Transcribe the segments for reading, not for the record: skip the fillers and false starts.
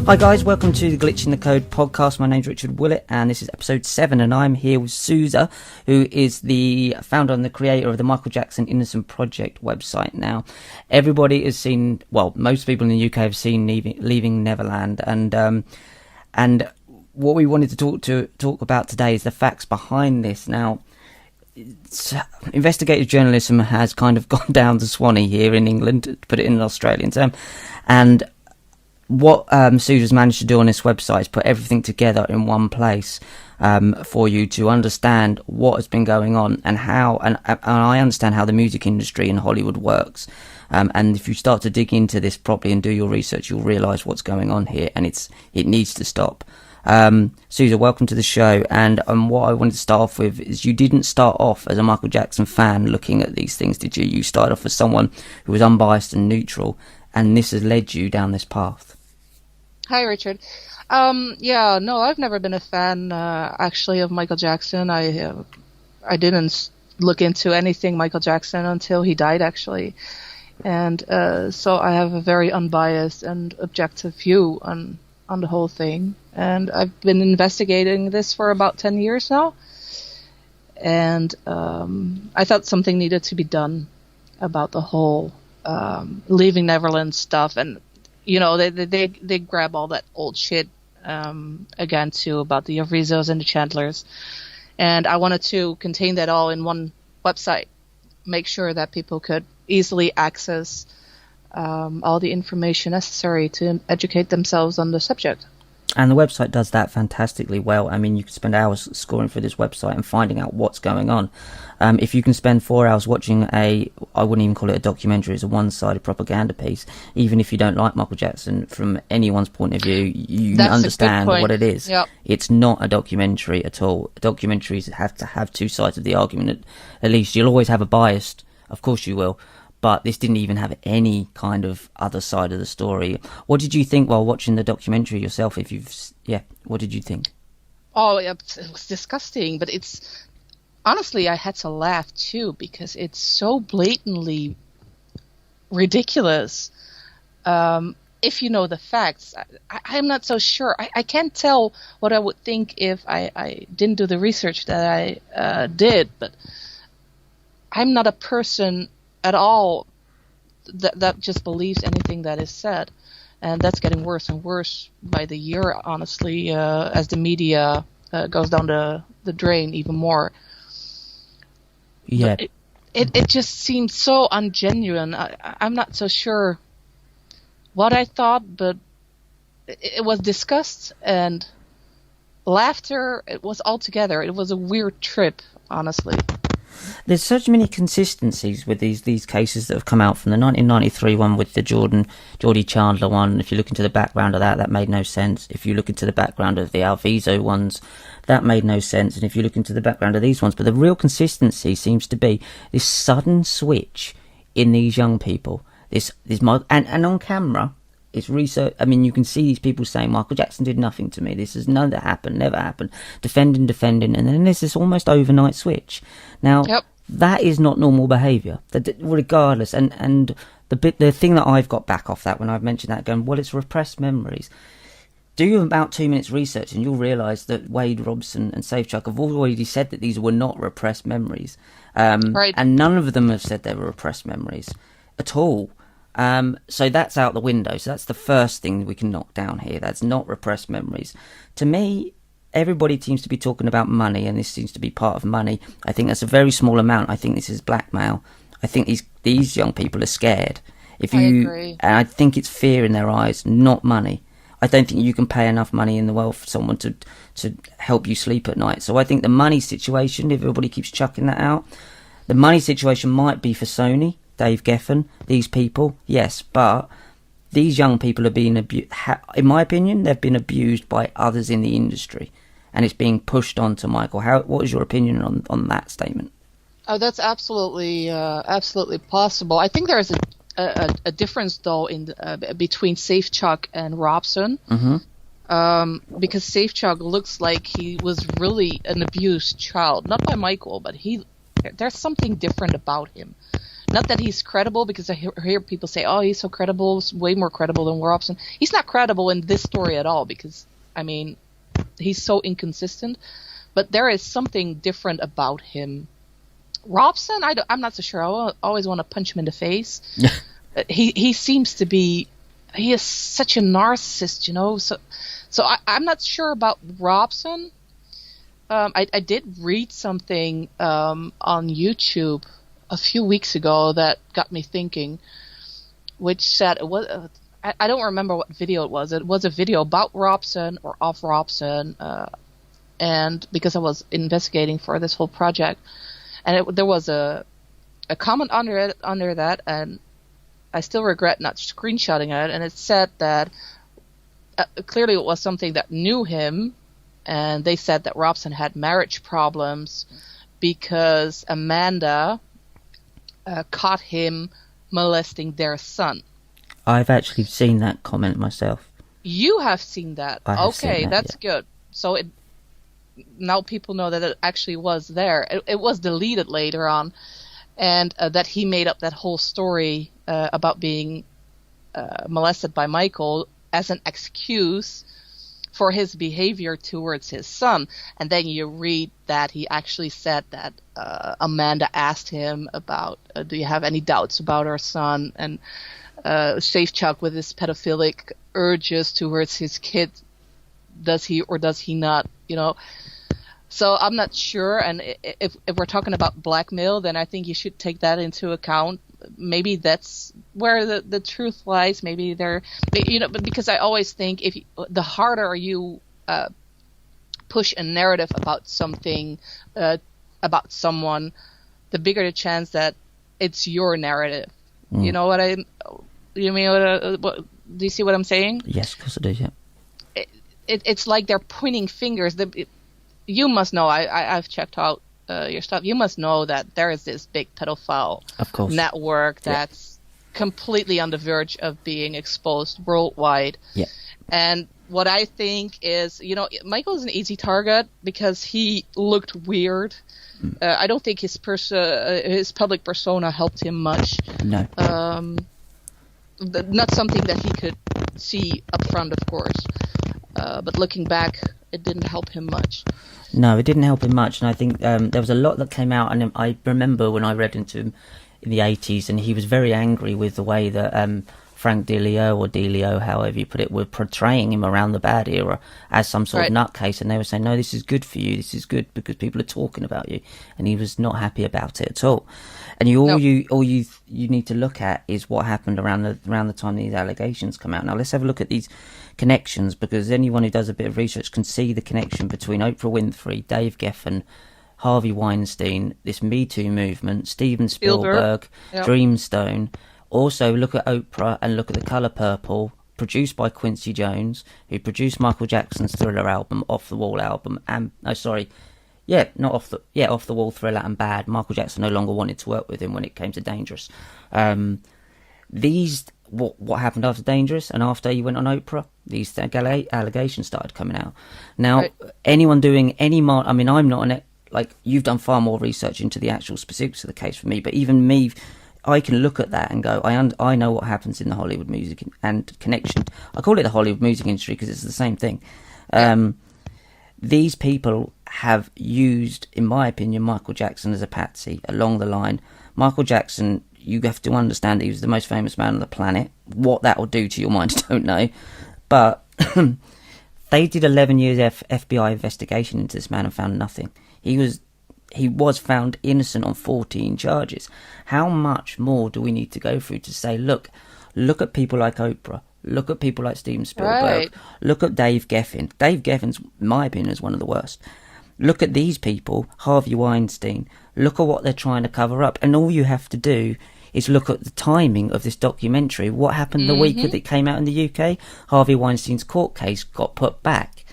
Hi guys, welcome to the Glitch in the Code podcast. My name's Richard Willett and this is episode 7 and I'm here with Sousa, who is the founder and the creator of the Michael Jackson Innocent Project website. Now, everybody has seen, well, most people in the UK have seen Leaving Neverland, and what we wanted to talk about today is the facts behind this. Now, investigative journalism has kind of gone down to Swanee here in England, to put it in an Australian term, and what Sousa's managed to do on this website is put everything together in one place for you to understand what has been going on and how, and I understand how the music industry in Hollywood works. And if you start to dig into this properly and do your research, you'll realise what's going on here, and it needs to stop. Sousa, welcome to the show. And what I wanted to start off with is you didn't start off as a Michael Jackson fan looking at these things, did you? You started off as someone who was unbiased and neutral, and this has led you down this path. Hi, Richard. I've never been a fan, actually, of Michael Jackson. I didn't look into anything Michael Jackson until he died, actually. And so I have a very unbiased and objective view on the whole thing. And I've been investigating this for about 10 years now. And I thought something needed to be done about the whole Leaving Neverland stuff. And you know, they grab all that old shit again too about the Arizos and the Chandlers, and I wanted to contain that all in one website, make sure that people could easily access all the information necessary to educate themselves on the subject. And the website does that fantastically well. I mean, you could spend hours scoring through this website and finding out what's going on. If you can spend 4 hours watching I wouldn't even call it a documentary, it's a one-sided propaganda piece. Even if you don't like Michael Jackson, from anyone's point of view, you understand what it is. Yep. It's not a documentary at all. Documentaries have to have two sides of the argument. At least you'll always have a bias, of course you will. But this didn't even have any kind of other side of the story. What did you think while watching the documentary yourself? What did you think? Oh, it was disgusting. But it's honestly, I had to laugh too because it's so blatantly ridiculous. If you know the facts, I'm not so sure. I can't tell what I would think if I didn't do the research that I did. But I'm not a person at all that just believes anything that is said, and that's getting worse and worse by the year, honestly, as the media goes down the drain even more. Yeah, it just seems so ungenuine. I'm not so sure what I thought, but it was disgust and laughter. It was all together. It was a weird trip, honestly. There's such many consistencies with these cases that have come out, from the 1993 one with the Geordie Chandler one. If you look into the background of that made no sense. If you look into the background of the Alviso ones, that made no sense. And if you look into the background of these ones, but the real consistency seems to be this sudden switch in these young people. And on camera, it's research. I mean, you can see these people saying Michael Jackson did nothing to me. This is none that happened, never happened. Defending, and then there's this almost overnight switch. Now, Yep. That is not normal behaviour, regardless. And the thing that I've got back off that when I've mentioned that, going, well, it's repressed memories. Do about 2 minutes research and you'll realise that Wade Robson and Safechuck have already said that these were not repressed memories. Right. And none of them have said they were repressed memories at all. So that's out the window. So that's the first thing we can knock down here. That's not repressed memories. To me, everybody seems to be talking about money, and this seems to be part of money. I think that's a very small amount. I think this is blackmail. I think these young people are scared. I agree. And I think it's fear in their eyes, not money. I don't think you can pay enough money in the world for someone to help you sleep at night. So I think the money situation, if everybody keeps chucking that out, the money situation might be for Sony, Dave Geffen, these people, yes, but these young people are being abused. In my opinion, they've been abused by others in the industry, and it's being pushed on to Michael. What is your opinion on that statement? Oh, that's absolutely possible. I think there is a difference though in between Safechuck and Robson, because Safechuck looks like he was really an abused child, not by Michael, but there's something different about him. Not that he's credible, because I hear people say, "Oh, he's so credible, way more credible than Robson." He's not credible in this story at all, because I mean, he's so inconsistent. But there is something different about him. Robson, I'm not so sure. I always want to punch him in the face. He seems to be. He is such a narcissist, you know. So I'm not sure about Robson. I did read something on YouTube a few weeks ago that got me thinking, which said it was. I don't remember what video it was. It was a video about Robson or of Robson, and because I was investigating for this whole project, and there was a comment under that, and I still regret not screenshotting it. And it said that clearly it was something that knew him, and they said that Robson had marriage problems because Amanda caught him molesting their son. I've actually seen that comment myself. You have seen that. I have okay, seen that, that's yeah. good. So now people know that it actually was there. It was deleted later on, and that he made up that whole story about being molested by Michael as an excuse for his behavior towards his son. And then you read that he actually said that Amanda asked him about, do you have any doubts about our son? And Safe Chuck, with his pedophilic urges towards his kid, does he or does he not, you know? So I'm not sure. And if we're talking about blackmail, then I think you should take that into account. Maybe that's where the truth lies. Maybe but because I always think the harder you push a narrative about something, about someone, the bigger the chance that it's your narrative. Mm. You know what you mean? Do you see what I'm saying? Yes, of course I do. Yeah. It's like they're pointing fingers. You must know. I've checked out your stuff. You must know that there is this big pedophile network that's completely on the verge of being exposed worldwide. Yeah. And what I think is, you know, Michael's an easy target because he looked weird. I don't think his public persona helped him much. No. Not something that he could see up front, of course. But looking back, it didn't help him much. No, it didn't help him much. And I think there was a lot that came out. And I remember when I read into him in the 80s, and he was very angry with the way that Frank DeLeo, or DeLeo, however you put it, were portraying him around the bad era as some sort of nutcase. And they were saying, no, this is good for you. This is good because people are talking about you. And he was not happy about it at all. And all you need to look at is what happened around the time these allegations come out. Now let's have a look at these connections, because anyone who does a bit of research can see the connection between Oprah Winfrey, Dave Geffen, Harvey Weinstein, this Me Too movement, Steven Spielberg, Dreamstone. Also look at Oprah and look at The Colour Purple, produced by Quincy Jones, who produced Michael Jackson's Thriller album, Off the Wall album, and Off the Wall, Thriller, and Bad. Michael Jackson no longer wanted to work with him when it came to Dangerous. What happened after Dangerous and after he went on Oprah? These allegations started coming out. Now, anyone doing any I mean, I'm not on it. Like, you've done far more research into the actual specifics of the case for me, but even me, I can look at that and go, I know what happens in the Hollywood music and connection. I call it the Hollywood music industry because it's the same thing. These people have used, in my opinion, Michael Jackson as a patsy along the line. Michael Jackson, you have to understand, he was the most famous man on the planet. What that will do to your mind, I don't know. But they did 11 years FBI investigation into this man and found nothing. He was found innocent on 14 charges. How much more do we need to go through to say, look at people like Oprah, look at people like Steven Spielberg, look at Dave Geffen. Dave Geffen's, in my opinion, is one of the worst. Look at these people, Harvey Weinstein, look at what they're trying to cover up. And all you have to do is look at the timing of this documentary. What happened the week that it came out in the UK? Harvey Weinstein's court case got put back.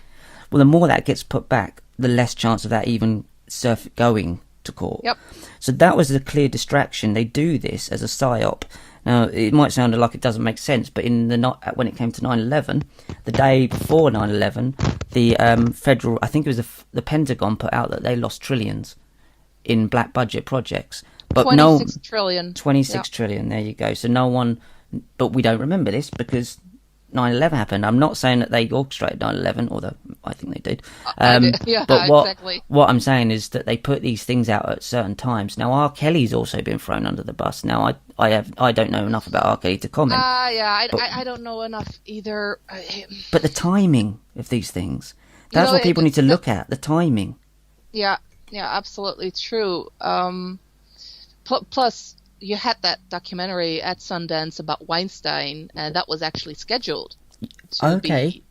Well, the more that gets put back, the less chance of that even going to court. Yep. So that was a clear distraction. They do this as a psyop. Now, it might sound like it doesn't make sense, but when it came to 9/11, the day before 9/11, the federal, I think it was the Pentagon, put out that they lost trillions in black budget projects. But 26 trillion. 26 trillion, there you go. So no one, but we don't remember this because 9/11 happened. I'm not saying that they orchestrated 9/11, although I think they did. Yeah, but exactly. what I'm saying is that they put these things out at certain times. Now, R. Kelly's also been thrown under the bus. Now, I don't know enough about R. Kelly to comment. I don't know enough either. But the timing of these things, that's what people need to look at, the timing. Yeah, absolutely true. Plus, you had that documentary at Sundance about Weinstein, and that was actually scheduled to be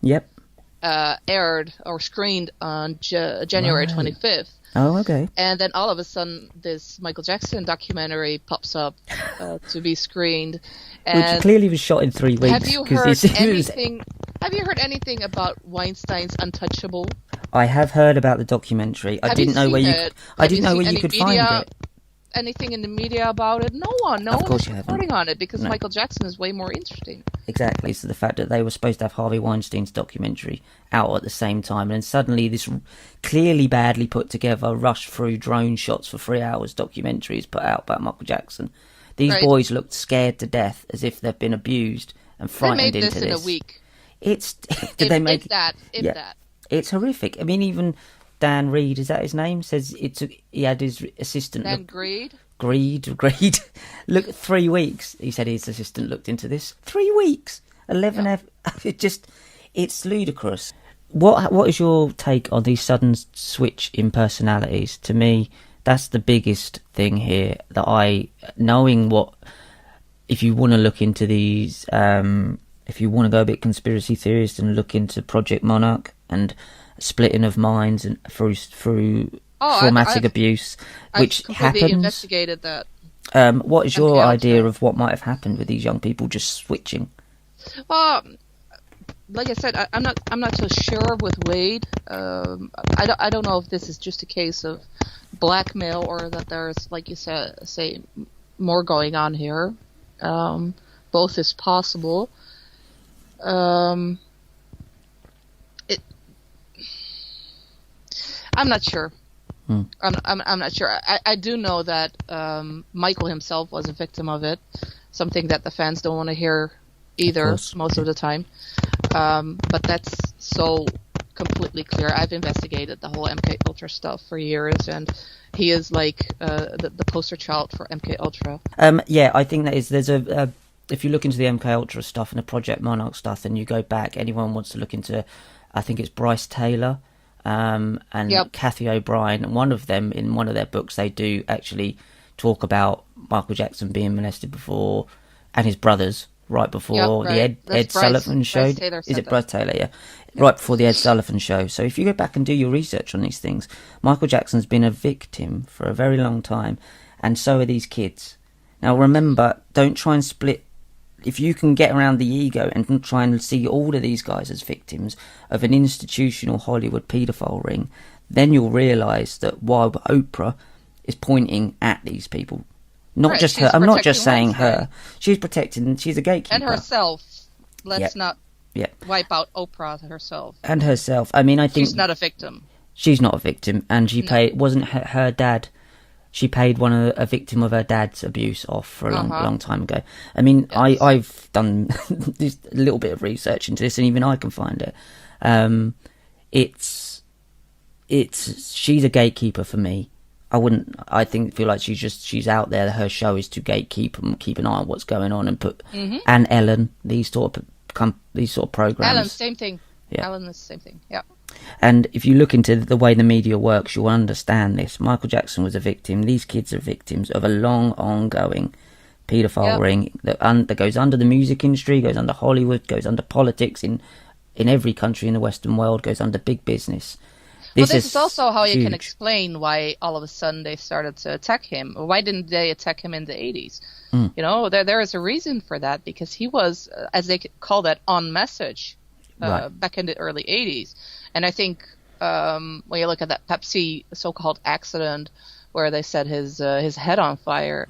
aired or screened on January 25th. Oh, okay. And then all of a sudden, this Michael Jackson documentary pops up to be screened. And which clearly was shot in 3 weeks. Have you heard anything? Have you heard anything about Weinstein's Untouchable? I have heard about the documentary. I didn't know where you could find it. Anything in the media about it? No one was reporting on it because Michael Jackson is way more interesting. Exactly. So the fact that they were supposed to have Harvey Weinstein's documentary out at the same time, and suddenly this clearly badly put together, rushed through drone shots for 3 hours documentary is put out about Michael Jackson. These boys looked scared to death, as if they've been abused and frightened into this. They made this in a week. If that. It's horrific. I mean, even Dan Reed, is that his name? Says he had his assistant. Dan Greed. Greed. Look, 3 weeks. He said his assistant looked into this. 3 weeks. 11. It's ludicrous. What is your take on these sudden switch in personalities? To me, that's the biggest thing here. Knowing what, if you want to look into these, if you want to go a bit conspiracy theorist and look into Project Monarch and splitting of minds and through traumatic abuse, which happens. I've investigated that. What is your idea of what might have happened with these young people just switching? Well, like I said, I'm not so sure with Wade. I don't know if this is just a case of blackmail or that there's, like you say more going on here. Both is possible. I'm not sure. I'm not sure. I do know that Michael himself was a victim of it, something that the fans don't want to hear either most of the time. But that's so completely clear. I've investigated the whole MK Ultra stuff for years, and he is like the poster child for MK Ultra. Yeah, I think that is. There's if you look into the MK Ultra stuff and the Project Monarch stuff, and you go back, anyone wants to look into, I think it's Bryce Taylor. And Kathy O'Brien, and one of them, in one of their books, they do actually talk about Michael Jackson being molested before, and his brothers, right before the Ed Sullivan show. Is it Bryce Taylor? Yeah. Right before the Ed Sullivan show. So if you go back and do your research on these things, Michael Jackson's been a victim for a very long time, and so are these kids. Now remember, don't try and split. If you can get around the ego and try and see all of these guys as victims of an institutional Hollywood paedophile ring, then you'll realise that while Oprah is pointing at these people, not just her. I'm not just saying her. She's protecting. She's a gatekeeper. And herself. Let's not wipe out Oprah herself. And herself. I mean, I think she's not a victim. She's not a victim, and she paid. Wasn't her dad. She paid a victim of her dad's abuse off for a long time ago. I mean, yes. I've done this, a little bit of research into this, and even I can find it. She's a gatekeeper for me. Feel like she's out there. Her show is to gatekeep and keep an eye on what's going on and put, and Ellen, these sort of programs. Ellen, same thing. Yeah. Ellen is the same thing. Yeah. And if you look into the way the media works, you'll understand this. Michael Jackson was a victim. These kids are victims of a long, ongoing paedophile ring that goes under the music industry, goes under Hollywood, goes under politics in every country in the Western world, goes under big business. This is also how you can explain why all of a sudden they started to attack him. Why didn't they attack him in the 80s? You know, there is a reason for that, because he was, as they call that, on message back in the early 80s. And I think when you look at that Pepsi so-called accident where they set his head on fire,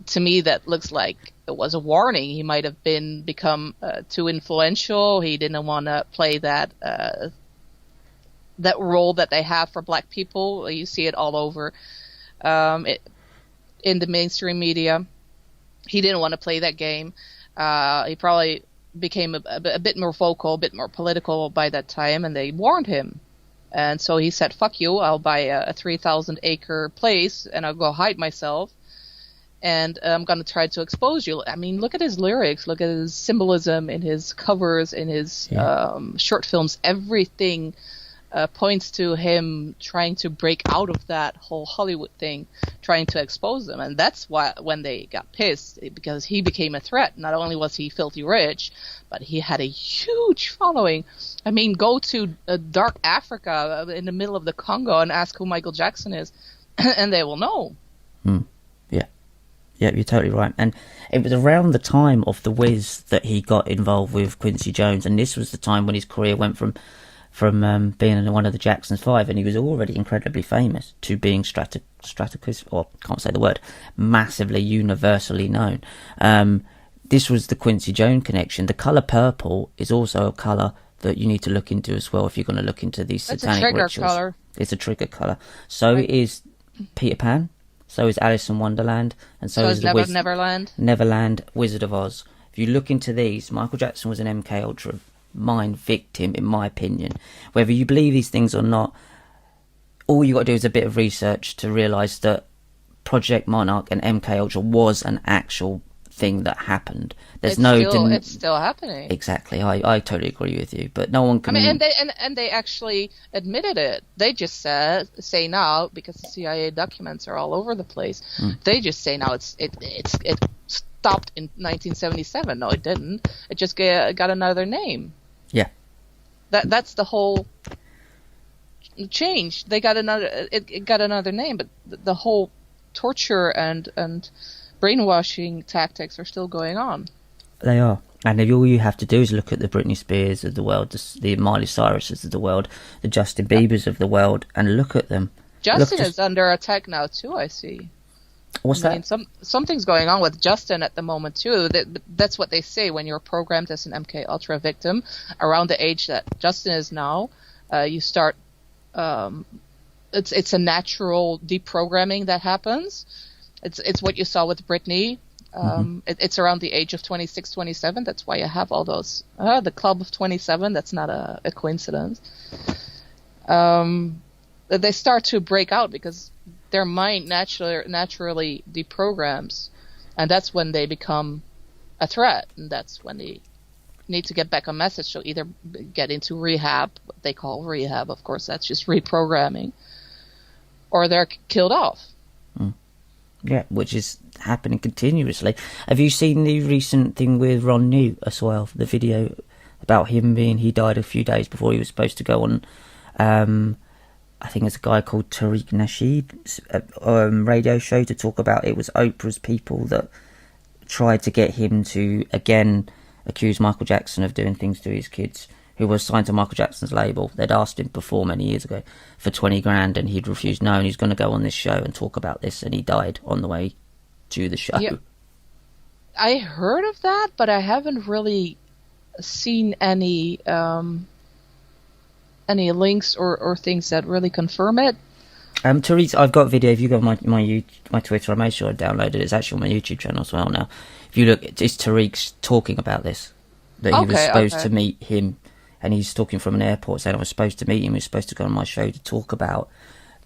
to me that looks like it was a warning. He might have become too influential. He didn't want to play that role that they have for black people. You see it all over. in the mainstream media. He didn't want to play that game. He probably became a bit more vocal, a bit more political by that time, and they warned him. And so he said, fuck you, I'll buy a 3,000-acre place, and I'll go hide myself, and I'm going to try to expose you. I mean, look at his lyrics, look at his symbolism in his covers, in his short films. Everything points to him trying to break out of that whole Hollywood thing, trying to expose them. And that's why when they got pissed, because he became a threat. Not only was he filthy rich, but he had a huge following. I mean, go to dark Africa in the middle of the Congo and ask who Michael Jackson is, and they will know. Yeah, you're totally right. And it was around the time of The Wiz that he got involved with Quincy Jones, and this was the time when his career went from being in one of the Jackson's Five, and he was already incredibly famous, to being massively universally known. This was the Quincy Jones connection. The colour purple is also a colour that you need to look into as well if you're going to look into these satanic rituals. It's a trigger colour. It's a trigger colour. So right. Is Peter Pan, so is Alice in Wonderland, and so is the Neverland, Wizard of Oz. If you look into these, Michael Jackson was an MK Ultra mind victim, in my opinion. Whether you believe these things or not, all you got to do is a bit of research to realise that Project Monarch and MK Ultra was an actual thing that happened. It's still happening. Exactly, I totally agree with you, but no one can. I mean, and they actually admitted it. They just say now, because the CIA documents are all over the place. They just say now it stopped in 1977. No, it didn't. It just got another name. Yeah. That's the whole change. They got it got another name, but the whole torture and brainwashing tactics are still going on. They are. And all you have to do is look at the Britney Spears of the world, the Miley Cyruses of the world, the Justin Biebers of the world, and look at them. Justin is under attack now too, I see. What's that? Something's going on with Justin at the moment too. That's what they say when you're programmed as an MK Ultra victim. Around the age that Justin is now, you start. It's a natural deprogramming that happens. It's what you saw with Britney. It's around the age of 26, 27. That's why you have all those. The club of 27. That's not a coincidence. They start to break out because their mind naturally deprograms, and that's when they become a threat, and that's when they need to get back a message. So either get into rehab, what they call rehab, of course, that's just reprogramming, or they're killed off. Yeah, which is happening continuously. Have you seen the recent thing with Ron New as well? The video about him he died a few days before he was supposed to go on. I think it's a guy called Tariq Nasheed's radio show to talk about it was Oprah's people that tried to get him to again accuse Michael Jackson of doing things to his kids, who was signed to Michael Jackson's label. They'd asked him before many years ago for 20 grand and he'd refused no, and he's going to go on this show and talk about this, and he died on the way to the show. Yeah. I heard of that, but I haven't really seen any links or things that really confirm it. Therese, I've got a video. If you go on my Twitter, I made sure I downloaded it. It's actually on my YouTube channel as well now. If you look, it's Tariq talking about this, that he was supposed to meet him, and he's talking from an airport saying I was supposed to meet him. He was supposed to go on my show to talk about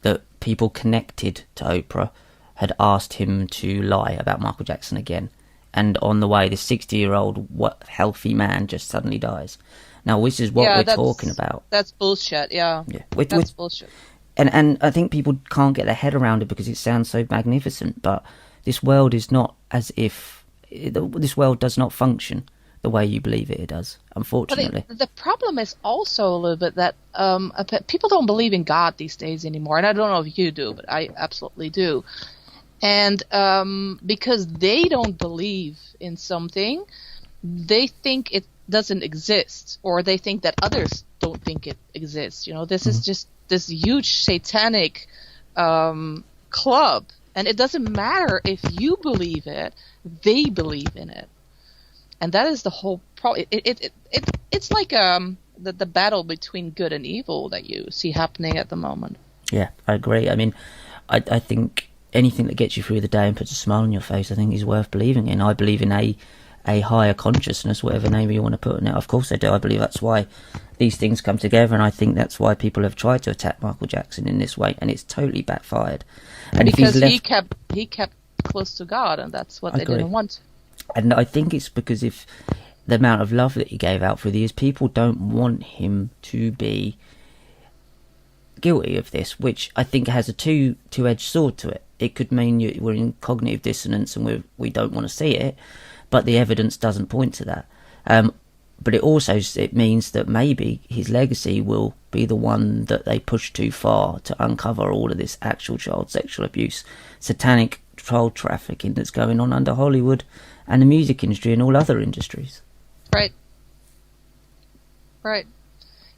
that people connected to Oprah had asked him to lie about Michael Jackson again. And on the way, this 60-year-old healthy man just suddenly dies. Now, this is what we're talking about. That's bullshit, yeah. That's bullshit. And I think people can't get their head around it because it sounds so magnificent, but this world is not as if... This world does not function the way you believe it does, unfortunately. But the problem is also a little bit that people don't believe in God these days anymore, and I don't know if you do, but I absolutely do. And because they don't believe in something, they think it doesn't exist, or they think that others don't think it exists. You know, this is just this huge satanic club, and it doesn't matter if you believe it; they believe in it, and that is the whole problem. It's like the battle between good and evil that you see happening at the moment. Yeah, I agree. I mean, I think anything that gets you through the day and puts a smile on your face, I think is worth believing in. I believe in a higher consciousness, whatever name you want to put on it. Of course I do. I believe that's why these things come together, and I think that's why people have tried to attack Michael Jackson in this way, and it's totally backfired. And because he kept close to God, and that's what they didn't want. And I think it's because if the amount of love that he gave out through the years, people don't want him to be guilty of this, which I think has a two-edged sword to it. It could mean we're in cognitive dissonance and we don't want to see it, but the evidence doesn't point to that. But it means that maybe his legacy will be the one that they push too far to uncover all of this actual child sexual abuse, satanic child trafficking that's going on under Hollywood and the music industry and all other industries. Right.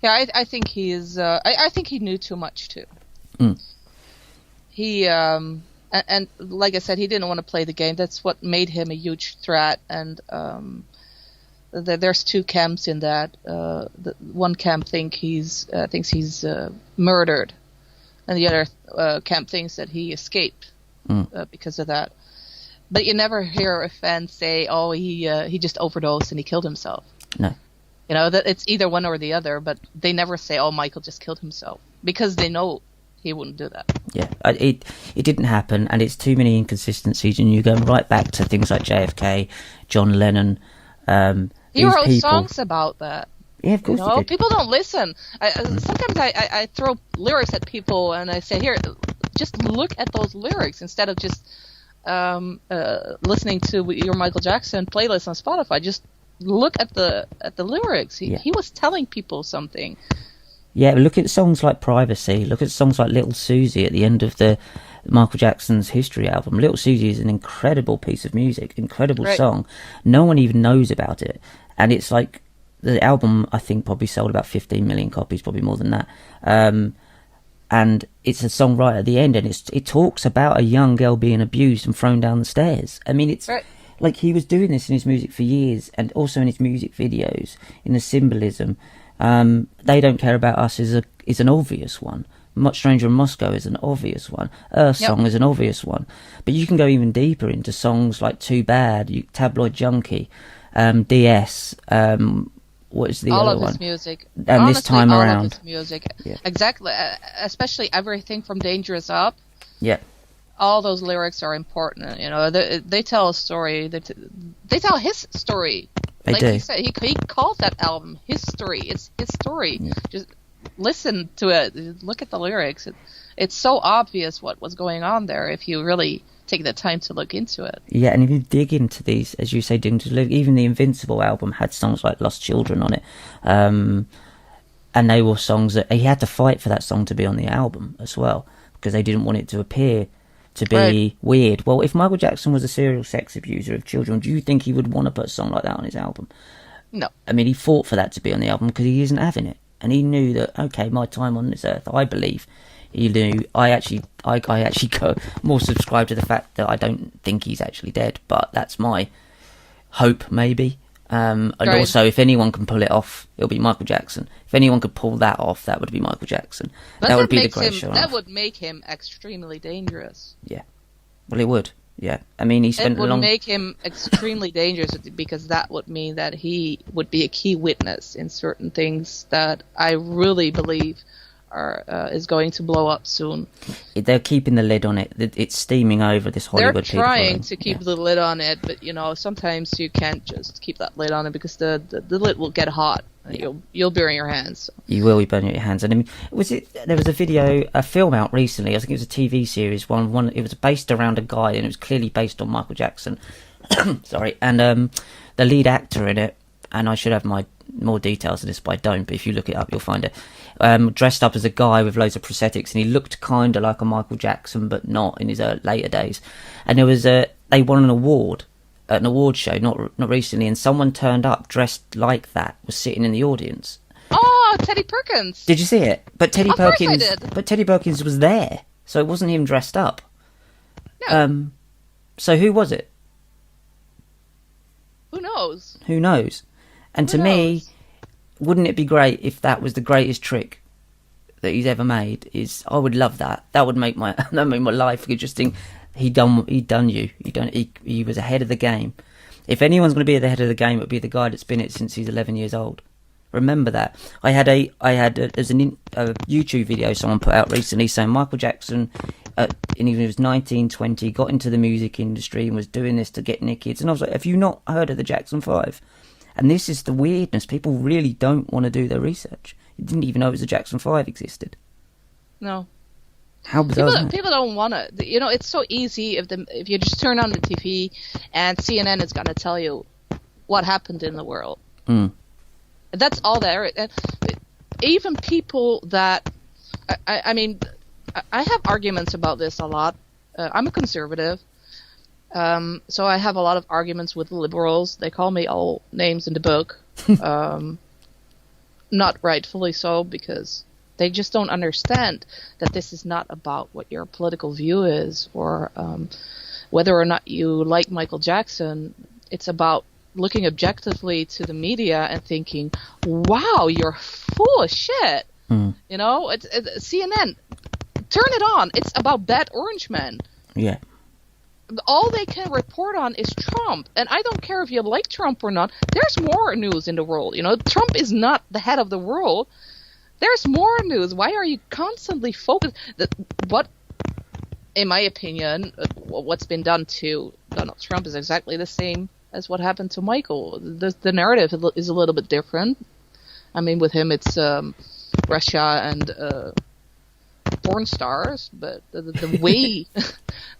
Yeah, I think he is. I think he knew too much too. He and like I said, he didn't want to play the game. That's what made him a huge threat. And there's two camps in that. The one camp thinks he's murdered, and the other camp thinks that he escaped because of that. But you never hear a fan say, "Oh, he just overdosed and he killed himself." No. You know, that it's either one or the other, but they never say, "Oh, Michael just killed himself," because they know he wouldn't do that. Yeah, it didn't happen, and it's too many inconsistencies, and you go right back to things like JFK, John Lennon. He wrote songs about that. Yeah, of course. You know, people don't listen. Sometimes I throw lyrics at people, and I say, "Here, just look at those lyrics instead of just listening to your Michael Jackson playlist on Spotify. Just look at the lyrics. He was telling people something." Yeah, look at songs like Privacy. Look at songs like Little Susie at the end of the Michael Jackson's History album. Little Susie is an incredible piece of music, incredible song. No one even knows about it. And it's like, the album, I think, probably sold about 15 million copies, probably more than that. And it's a song right at the end, and it talks about a young girl being abused and thrown down the stairs. I mean, it's... Right. Like, he was doing this in his music for years, and also in his music videos, in the symbolism. They Don't Care About Us is an obvious one. Much Stranger in Moscow is an obvious one. Earth Song is an obvious one. But you can go even deeper into songs like Too Bad, Tabloid Junkie, DS, what is the all other of one? His music. And honestly, This Time all Around. Of his music. Yeah. Exactly. Especially everything from Dangerous Up. Yeah. All those lyrics are important. You know, they tell a story. They tell his story. They do. He said, he called that album his story. It's his story. Yeah. Just listen to it. Look at the lyrics. It's so obvious what was going on there if you really take the time to look into it. Yeah, and if you dig into these, as you say, even the Invincible album had songs like Lost Children on it. And they were songs that he had to fight for that song to be on the album as well, because they didn't want it to appear to be weird. Well, if Michael Jackson was a serial sex abuser of children, do you think he would want to put a song like that on his album? No. I mean, he fought for that to be on the album because he isn't having it. And he knew that, okay, my time on this earth, I believe, he knew, I actually go more subscribed to the fact that I don't think he's actually dead, but that's my hope, maybe. And also, if anyone can pull it off, it'll be Michael Jackson. If anyone could pull that off, that would be Michael Jackson. That would be the great show. That would make him extremely dangerous. Yeah. Well, it would. Yeah. I mean, he spent It would make him extremely dangerous because that would mean that he would be a key witness in certain things that I really believe is going to blow up soon. They're keeping the lid on it. It's steaming over this Hollywood. They're trying to keep the lid on it, but you know, sometimes you can't just keep that lid on it because the lid will get hot. Yeah. You'll burn your hands. So. You will be burning your hands. And I mean, there was a film out recently. I think it was a TV series. One. It was based around a guy, and it was clearly based on Michael Jackson. Sorry, and the lead actor in it. And I should have more details of this, but I don't. But if you look it up, you'll find it. Dressed up as a guy with loads of prosthetics, and he looked kind of like a Michael Jackson, but not in his later days. And there was they won an award at an award show, not recently, and someone turned up dressed like that, was sitting in the audience. Oh, Teddy Perkins! Did you see it? But Teddy of Perkins, course I did. But Teddy Perkins was there, so it wasn't him dressed up. No. So who was it? Who knows? Who knows? And to me, wouldn't it be great if that was the greatest trick that he's ever made? I would love that. That would make my life interesting. He done you. He was ahead of the game. If anyone's going to be at the head of the game, it would be the guy that's been it since he's 11 years old. Remember that. There's a YouTube video someone put out recently saying Michael Jackson, and he was 19, 20, got into the music industry and was doing this to get near kids. And I was like, have you not heard of the Jackson 5? And this is the weirdness. People really don't want to do their research. You didn't even know it was the Jackson 5 existed. No. How bizarre. People don't want to. You know, it's so easy if you just turn on the TV and CNN is going to tell you what happened in the world. Mm. That's all there. And even people that, I mean, I have arguments about this a lot. I'm a conservative, so I have a lot of arguments with liberals. They call me all names in the book. Not rightfully so, because they just don't understand that this is not about what your political view is or whether or not you like Michael Jackson. It's about looking objectively to the media and thinking, wow, you're full of shit. Mm. You know, it's CNN. Turn it on. It's about bad orange men. Yeah. All they can report on is Trump. And I don't care if you like Trump or not. There's more news in the world. You know, Trump is not the head of the world. There's more news. Why are you constantly focused? What, in my opinion, what's been done to Donald Trump is exactly the same as what happened to Michael. The narrative is a little bit different. I mean, with him, it's Russia and porn stars, but the way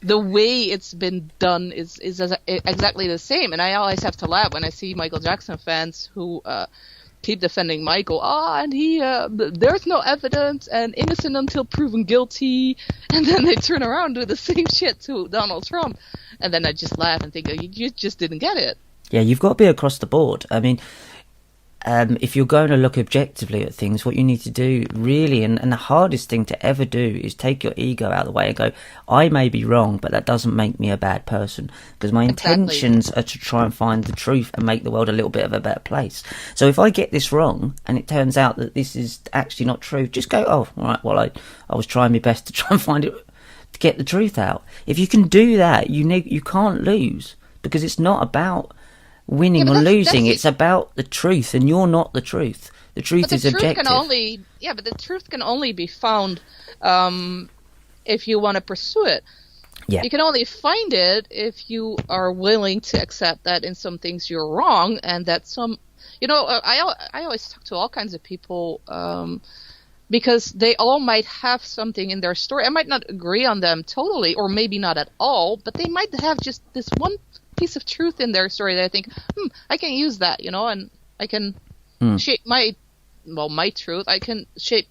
the way it's been done is exactly the same. And I always have to laugh when I see Michael Jackson fans who keep defending Michael. And he there's no evidence and innocent until proven guilty, and then they turn around and do the same shit to Donald Trump. And then I just laugh and think, oh, you just didn't get it. Yeah, you've got to be across the board. I mean, if you're going to look objectively at things, what you need to do really, and the hardest thing to ever do, is take your ego out of the way and go, I may be wrong, but that doesn't make me a bad person, because my intentions are to try and find the truth and make the world a little bit of a better place. So if I get this wrong and it turns out that this is actually not true, just go, oh, all right, well, I was trying my best to try and find it, to get the truth out. If you can do that, you can't lose, because it's not about winning or losing. It's about the truth, and you're not the truth. The truth is objective. But the truth can only be found if you want to pursue it. Yeah. You can only find it if you are willing to accept that in some things you're wrong, and that some, you know, I always talk to all kinds of people because they all might have something in their story. I might not agree on them totally, or maybe not at all, but they might have just this one piece of truth in their story that I think, I can use that, you know, and I can shape my truth. I can shape,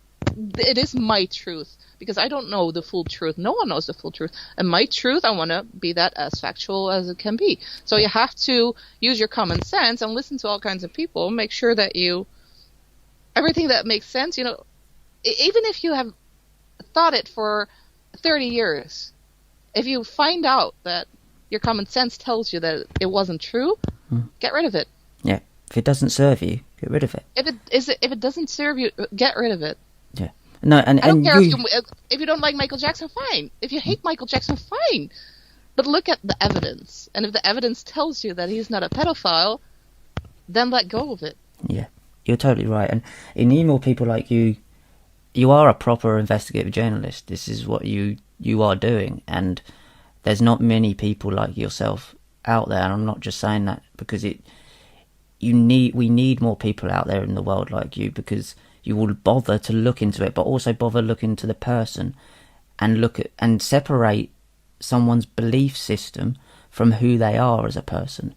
it is my truth, because I don't know the full truth. No one knows the full truth. And my truth, I want to be that as factual as it can be. So you have to use your common sense and listen to all kinds of people. Make sure that everything that makes sense, you know, even if you have thought it for 30 years, if you find out that your common sense tells you that it wasn't true, get rid of it. Yeah. If it doesn't serve you, get rid of it. If it doesn't serve you, get rid of it. Yeah. No, and I don't care if you don't like Michael Jackson, fine. If you hate Michael Jackson, fine. But look at the evidence. And if the evidence tells you that he's not a pedophile, then let go of it. Yeah. You're totally right. And you need more people like you. You are a proper investigative journalist. This is what you are doing, and there's not many people like yourself out there. And I'm not just saying that because we need more people out there in the world like you, because you will bother to look into it, but also bother looking into the person and look at and separate someone's belief system from who they are as a person.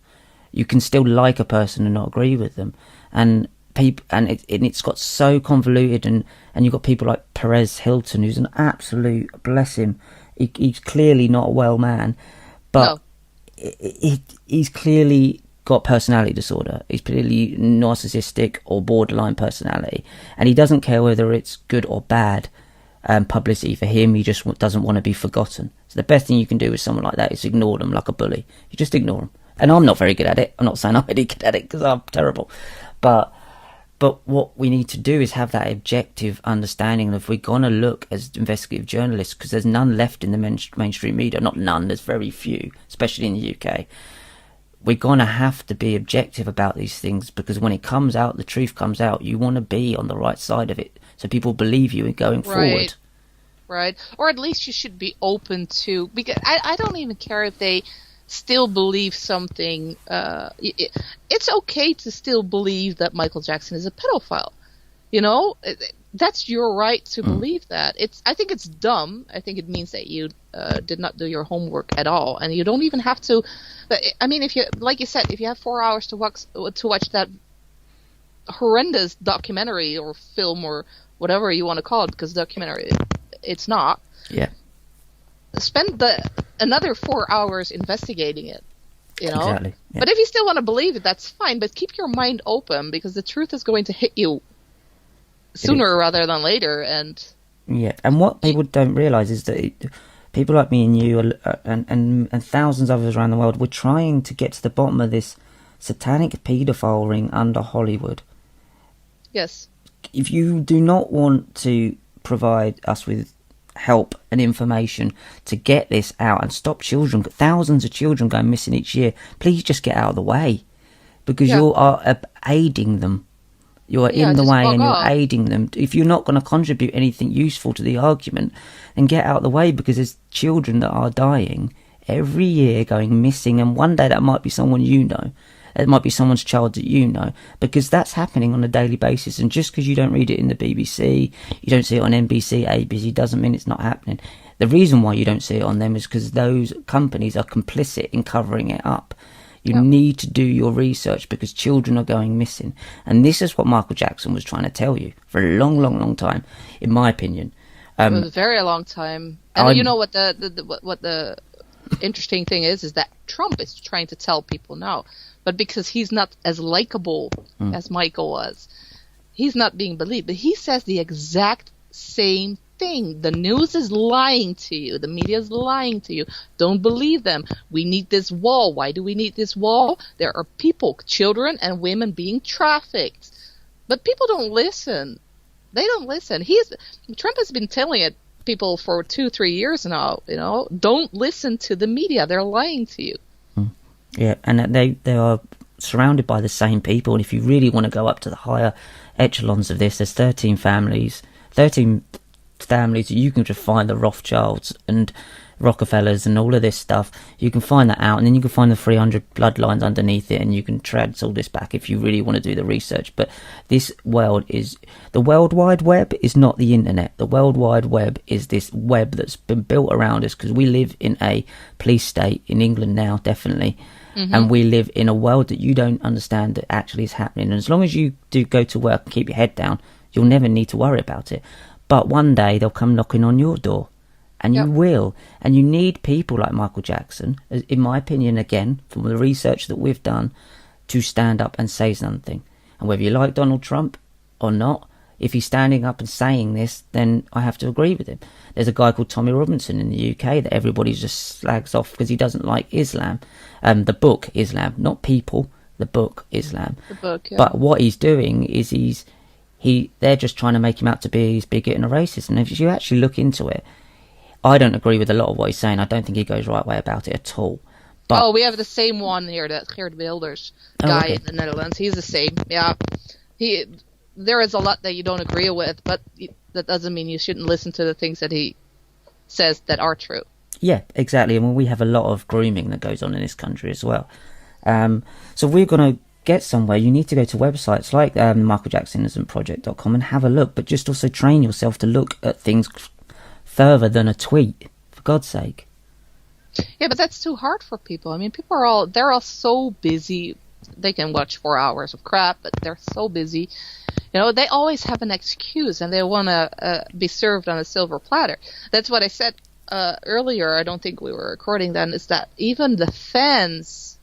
You can still like a person and not agree with them, and it's got so convoluted, and you've got people like Perez Hilton, who's an absolute, bless him, he's clearly not a well man, but he's clearly got personality disorder. He's clearly narcissistic or borderline personality, and he doesn't care whether it's good or bad publicity for him. He just doesn't want to be forgotten. So the best thing you can do with someone like that is ignore them like a bully. You just ignore them. And I'm not very good at it. I'm not saying I'm really good at it, because I'm terrible, but But what we need to do is have that objective understanding. And if we're going to look as investigative journalists, because there's none left in the mainstream media, not none, there's very few, especially in the UK, we're going to have to be objective about these things, because when it comes out, the truth comes out, you want to be on the right side of it so people believe you in going forward. Right. Or at least you should be open to, because I don't even care if they still believe something. It's okay to still believe that Michael Jackson is a pedophile. You know, that's your right to believe that. I think it's dumb. I think it means that you did not do your homework at all, and you don't even have to. I mean, if you, like you said, if you have 4 hours to watch that horrendous documentary or film or whatever you want to call it, because documentary it's not. Yeah. Spend another 4 hours investigating it. You know. Exactly. Yeah. But if you still want to believe it, that's fine. But keep your mind open, because the truth is going to hit you sooner rather than later. And what people don't realise is that people like me and you and thousands of others around the world, we're trying to get to the bottom of this satanic paedophile ring under Hollywood. Yes. If you do not want to provide us with help and information to get this out and stop thousands of children going missing each year, please just get out of the way, because you are aiding them. You are in the way and you're aiding them. If you're not going to contribute anything useful to the argument, then get out of the way, because there's children that are dying every year going missing, and one day that might be someone you know. It might be someone's child that you know, because that's happening on a daily basis. And just because you don't read it in the BBC, you don't see it on NBC, ABC, doesn't mean it's not happening. The reason why you don't see it on them is because those companies are complicit in covering it up. You need to do your research, because children are going missing. And this is what Michael Jackson was trying to tell you for a long, long, long time, in my opinion. It was a very long time. And you know what the interesting thing is that Trump is trying to tell people now. But because he's not as likable as Michael was, he's not being believed. But he says the exact same thing. The news is lying to you. The media is lying to you. Don't believe them. We need this wall. Why do we need this wall? There are people, children and women, being trafficked. But people don't listen. They don't listen. Trump has been telling it people for 2-3 years now. You know, don't listen to the media. They're lying to you. Yeah, and they are surrounded by the same people. And if you really want to go up to the higher echelons of this, there's 13 families that you can just find, the Rothschilds and Rockefellers and all of this stuff. You can find that out, and then you can find the 300 bloodlines underneath it, and you can trace all this back if you really want to do the research. But this world is, the World Wide Web is not the internet. The World Wide Web is this web that's been built around us, because we live in a police state in England now, definitely. And we live in a world that you don't understand that actually is happening. And as long as you do go to work and keep your head down, you'll never need to worry about it. But one day they'll come knocking on your door, and you will. And you need people like Michael Jackson, in my opinion, again, from the research that we've done, to stand up and say something. And whether you like Donald Trump or not, if he's standing up and saying this, then I have to agree with him. There's a guy called Tommy Robinson in the UK that everybody just slags off because he doesn't like Islam. The book Islam, not people, the book Islam. The book, yeah. But what he's doing is they're just trying to make him out to be a bigot and a racist. And if you actually look into it, I don't agree with a lot of what he's saying. I don't think he goes the right way about it at all. But, we have the same one here, that Geert Wilders guy in the Netherlands. He's the same. Yeah, there is a lot that you don't agree with, but that doesn't mean you shouldn't listen to the things that he says that are true. Yeah, exactly. I mean, we have a lot of grooming that goes on in this country as well. So we're going to get somewhere. You need to go to websites like michaeljacksonismproject.com and have a look, but just also train yourself to look at things further than a tweet, for God's sake. Yeah, but that's too hard for people. I mean, they're all so busy. They can watch 4 hours of crap, but they're so busy. You know, they always have an excuse, and they want to be served on a silver platter. That's what I said earlier. I don't think we were recording then, is that even the fans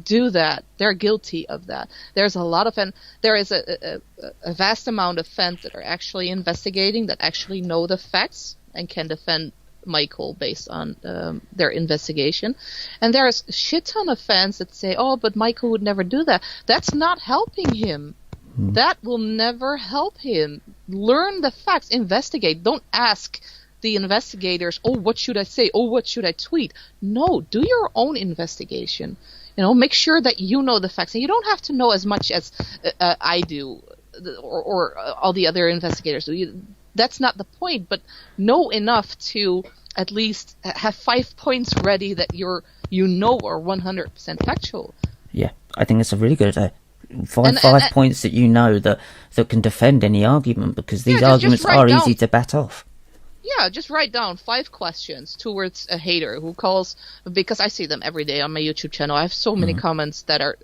do that. They're guilty of that. There's a lot of there is a vast amount of fans that are actually investigating, that actually know the facts and can defend Michael based on their investigation. And there's a shit ton of fans that say, oh, but Michael would never do that. That's not helping him. that will never help him. Learn the facts, investigate. Don't ask the investigators, oh, what should I say? Oh, what should I tweet? No, do your own investigation. Make sure that you know the facts. And you don't have to know as much as I do or all the other investigators do. That's not the point, but know enough to at least have 5 points ready that are 100% factual. Yeah, I think that's a really good idea. Five points that that can defend any argument, because these arguments are easy to bat off. Yeah, just write down 5 questions towards a hater who calls, because I see them every day on my YouTube channel. I have so many comments that are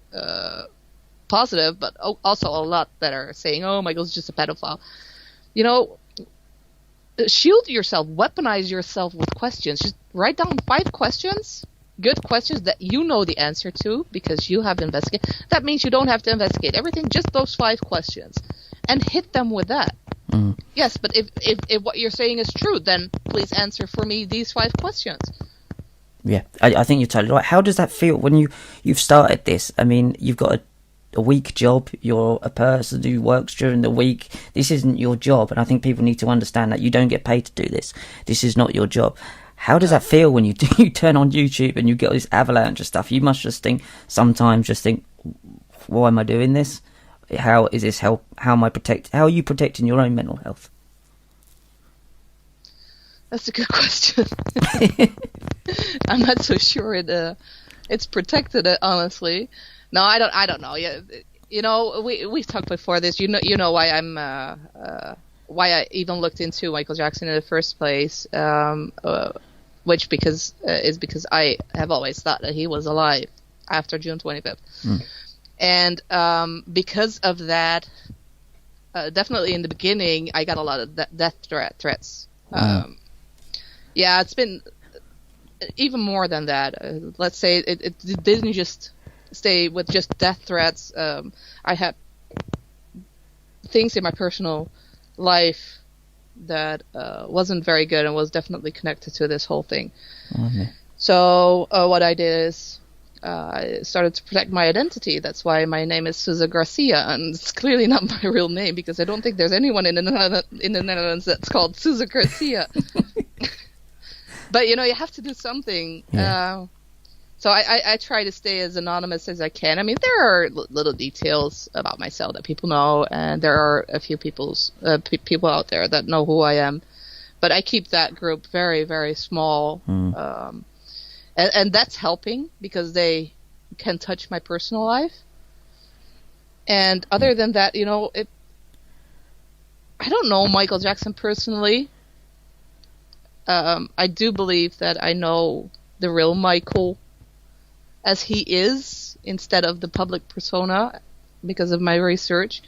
positive, but also a lot that are saying, oh, Michael's just a pedophile. Shield yourself, weaponize yourself with questions. Just write down 5 questions, good questions that you know the answer to because you have investigated. That means you don't have to investigate everything, just those 5 questions, and hit them with that. Yes, but if what you're saying is true, then please answer for me these 5 questions. Yeah, I think you're totally right. How does that feel when you've started this? I mean, you've got a week job. You're a person who works during the week. This isn't your job, and I think people need to understand that you don't get paid to do this. This is not your job. How does that feel when you turn on YouTube and you get this avalanche of stuff? You must sometimes think, why am I doing this? How is this help? How are you protecting your own mental health? That's a good question. I'm not so sure it's protected, honestly. No, I don't know. Yeah, we've talked before this. You know why I'm why I even looked into Michael Jackson in the first place, which is because I have always thought that he was alive after June 25th. And because of that, definitely in the beginning, I got a lot of death threats. Yeah, it's been even more than that. Let's say it didn't just stay with just death threats. I had things in my personal life that wasn't very good and was definitely connected to this whole thing. So what I did is I started to protect my identity. That's why my name is Suza Garcia, and it's clearly not my real name because I don't think there's anyone in the Netherlands that's called Suza Garcia. But you have to do something. Yeah. So I try to stay as anonymous as I can. I mean, there are little details about myself that people know, and there are a few people out there that know who I am. But I keep that group very, very small. And that's helping because they can touch my personal life. And other than that, I don't know Michael Jackson personally. I do believe that I know the real Michael as he is instead of the public persona because of my research.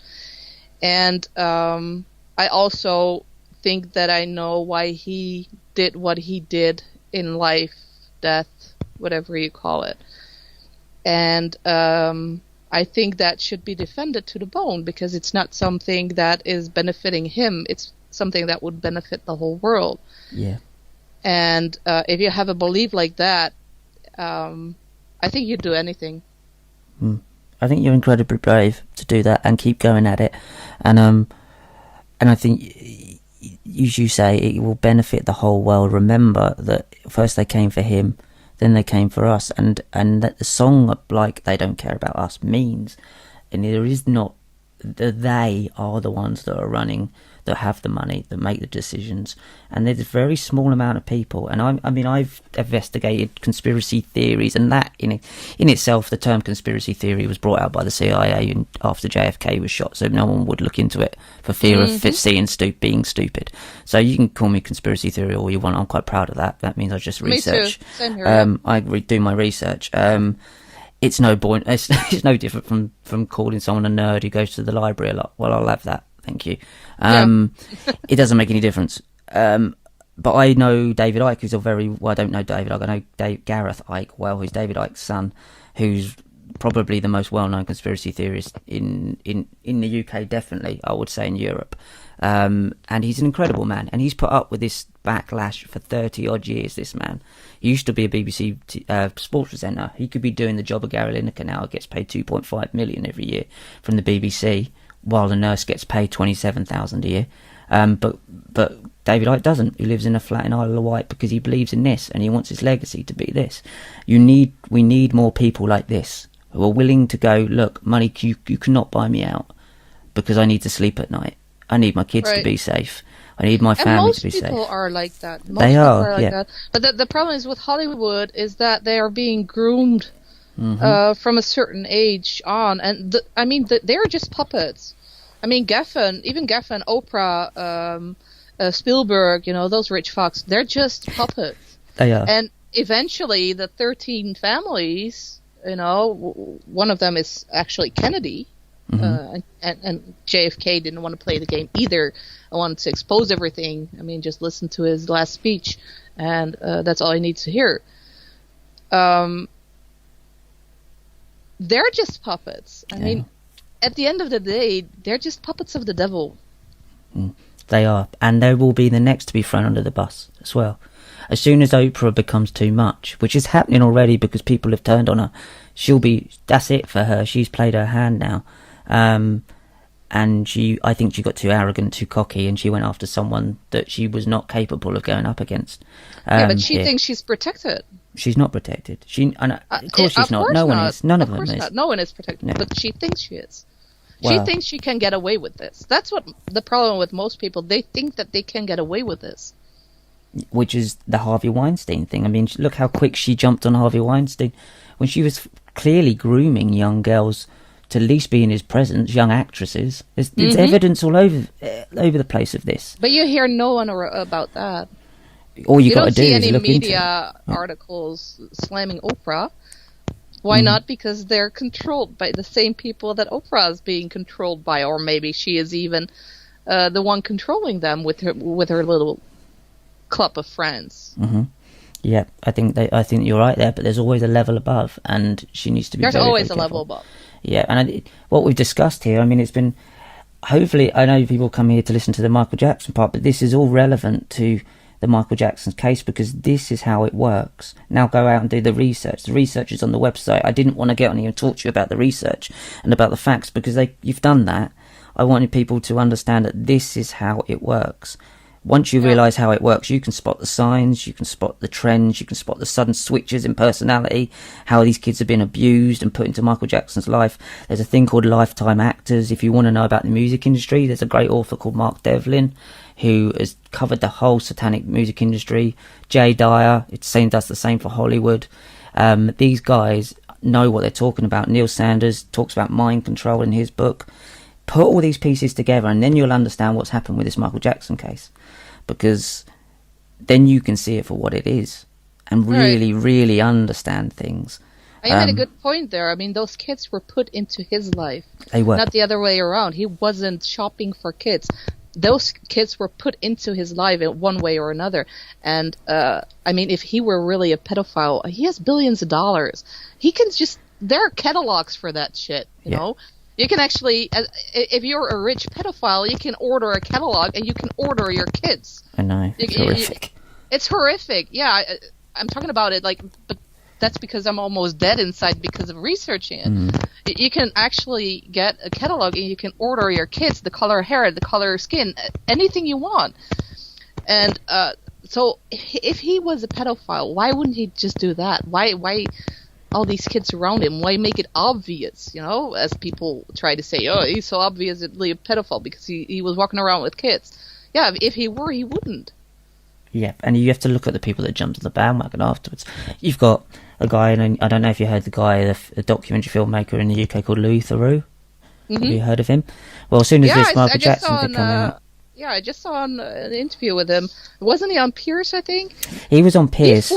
And I also think that I know why he did what he did in life, death, whatever you call it. And I think that should be defended to the bone because it's not something that is benefiting him. It's something that would benefit the whole world. Yeah. And if you have a belief like that, I think you'd do anything. I think you're incredibly brave to do that and keep going at it. And I think, as you say, it will benefit the whole world. Remember that first they came for him, then they came for us, and that the song like They Don't Care About Us means, and there is not, they are the ones that are running, that have the money, that make the decisions, and there's a very small amount of people. And I mean, I've investigated conspiracy theories, and that in itself, the term conspiracy theory was brought out by the CIA after JFK was shot, so no one would look into it for fear of seeing being stupid. So you can call me conspiracy theory all you want. I'm quite proud of that. That means I just research. Me too. Same here. I do my research. It's no point. It's no different from calling someone a nerd who goes to the library a lot. Well, I'll have that. Thank you. It doesn't make any difference. But I know David Icke, who's I don't know David Icke. I know Gareth Icke well, who's David Icke's son, who's probably the most well-known conspiracy theorist in the UK, definitely, I would say in Europe. And he's an incredible man, and he's put up with this backlash for 30-odd years, this man. He used to be a BBC sports presenter. He could be doing the job of Gary Lineker now. Gets paid 2.5 million every year from the BBC. while the nurse gets paid 27,000 a year. But David Icke doesn't. He lives in a flat in Isle of Wight because he believes in this and he wants his legacy to be this. We need more people like this who are willing to go, look, money, you cannot buy me out because I need to sleep at night. I need my kids to be safe. I need my family to be safe. Most people are like that. They are like that. But the problem is with Hollywood is that they are being groomed from a certain age on. And they're just puppets. I mean, even Geffen, Oprah, Spielberg, those rich fucks, they're just puppets. They are. And eventually the 13 families, one of them is actually Kennedy. And JFK didn't want to play the game either. I wanted to expose everything. I mean, just listen to his last speech, and that's all he needs to hear. They're just puppets. I mean, at the end of the day, they're just puppets of the devil. They are, and they will be the next to be thrown under the bus as well. As soon as Oprah becomes too much, which is happening already because people have turned on her, that's it for her. She's played her hand now. And I think she got too arrogant, too cocky, and she went after someone that she was not capable of going up against. But she thinks she's protected. She's not protected. Of course she's not. No one is. None of them is. No one is protected, no. But she thinks she is. Well, she thinks she can get away with this. That's what the problem with most people. They think that they can get away with this. Which is the Harvey Weinstein thing. I mean, look how quick she jumped on Harvey Weinstein when she was clearly grooming young girls to at least be in his presence, young actresses. There's evidence all over the place of this. But you hear no one about that. All you got to do is look into it. You don't see any media articles slamming Oprah. Why not? Because they're controlled by the same people that Oprah is being controlled by, or maybe she is even the one controlling them with her little club of friends. Yeah, I think you're right there, but there's always a level above, and she needs to be. There's very, always very a level above. Yeah, and what we've discussed here, I mean, it's been. Hopefully, I know people come here to listen to the Michael Jackson part, but this is all relevant to the Michael Jackson's case because this is how it works. Now go out and do the research. The research is on the website. I didn't want to get on here and talk to you about the research and about the facts because you've done that. I wanted people to understand that this is how it works. Once you realise how it works, you can spot the signs, you can spot the trends, you can spot the sudden switches in personality, how these kids have been abused and put into Michael Jackson's life. There's a thing called lifetime actors. If you want to know about the music industry, there's a great author called Mark Devlin who has covered the whole satanic music industry. Jay Dyer, does the same for Hollywood. These guys know what they're talking about. Neil Sanders talks about mind control in his book. Put all these pieces together and then you'll understand what's happened with this Michael Jackson case. Because then you can see it for what it is and really, really understand things. You made a good point there. I mean, those kids were put into his life. They were. Not the other way around. He wasn't shopping for kids. Those kids were put into his life in one way or another. And, if he were really a pedophile, he has billions of dollars. He can there are catalogs for that shit, you know? You can actually, if you're a rich pedophile, you can order a catalog and you can order your kids. I know. It's horrific. It's horrific. Yeah, I'm talking about it but that's because I'm almost dead inside because of researching it. You can actually get a catalog and you can order your kids the color hair, the color skin, anything you want. And so if he was a pedophile, why wouldn't he just do that? Why all these kids around him? Why make it obvious, as people try to say, oh, he's so obviously a pedophile because he was walking around with kids. Yeah, if he were, he wouldn't. Yeah, and you have to look at the people that jumped on the bandwagon afterwards. You've got a guy, and I don't know if you heard the guy, the documentary filmmaker in the UK called Louis Theroux. Have you heard of him? Well, as soon as this Michael Jackson thing came out. Yeah, I just saw an interview with him. Wasn't he on Pierce, I think? He was on Pierce.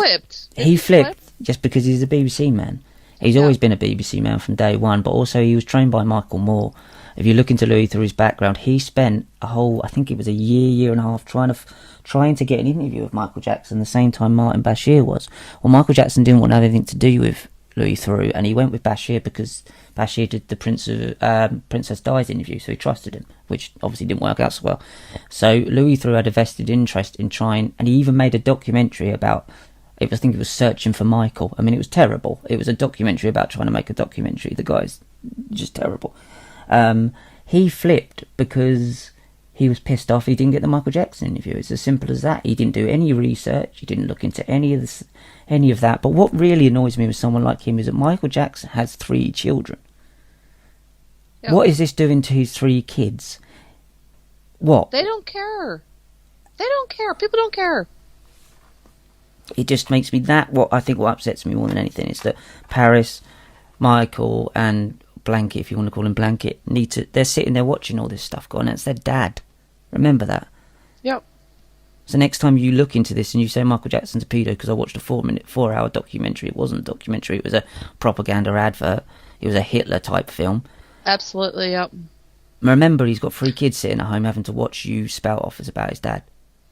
He flipped. Just because he's a BBC man. He's always been a BBC man from day one, but also he was trained by Michael Moore. If you look into Louis Theroux's background, he spent I think it was a year and a half trying to get an interview with Michael Jackson the same time Martin Bashir was. Well, Michael Jackson didn't want to have anything to do with Louis Theroux, and he went with Bashir because Bashir did the Princess Di's interview, so he trusted him, which obviously didn't work out so well. So Louis Theroux had a vested interest in trying, and he even made a documentary about, I think it was Searching for Michael. I mean, it was terrible. It was a documentary about trying to make a documentary. The guy's just terrible. He flipped because he was pissed off he didn't get the Michael Jackson interview. It's as simple as that. He didn't do any research. He didn't look into any of that. But what really annoys me with someone like him is that Michael Jackson has 3 children. Yep. What is this doing to his 3 kids? What? They don't care. They don't care. People don't care. It just makes me what upsets me more than anything is that Paris, Michael, and Blanket, if you want to call him Blanket, they're sitting there watching all this stuff going on. It's their dad. Remember that. Yep. So next time you look into this and you say Michael Jackson's a pedo, because I watched a 4-hour documentary. It wasn't a documentary, it was a propaganda advert. It was a Hitler type film. Absolutely, yep. Remember, he's got 3 kids sitting at home having to watch you spout offers about his dad.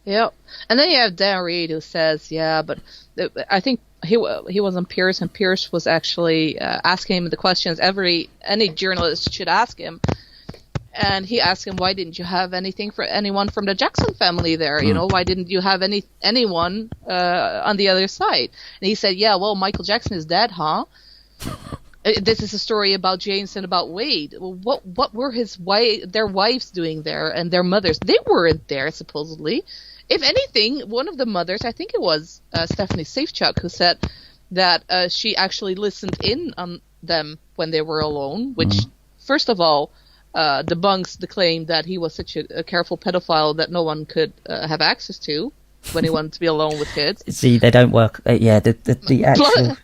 Yep. And then you have Dan Reed who says, yeah, but I think he was on Pierce, and Pierce was actually asking him the questions any journalist should ask him. And he asked him, why didn't you have anyone from the Jackson family there? You know, why didn't you have anyone on the other side? And he said, yeah, well, Michael Jackson is dead, huh? This is a story about James and about Wade. Well, what were their wives doing there, and their mothers? They weren't there, supposedly. If anything, one of the mothers, I think it was Stephanie Safechuck, who said that she actually listened in on them when they were alone, which, first of all, debunks the claim that he was such a careful pedophile that no one could have access to when he wanted to be alone with kids. See, they don't work. The actual...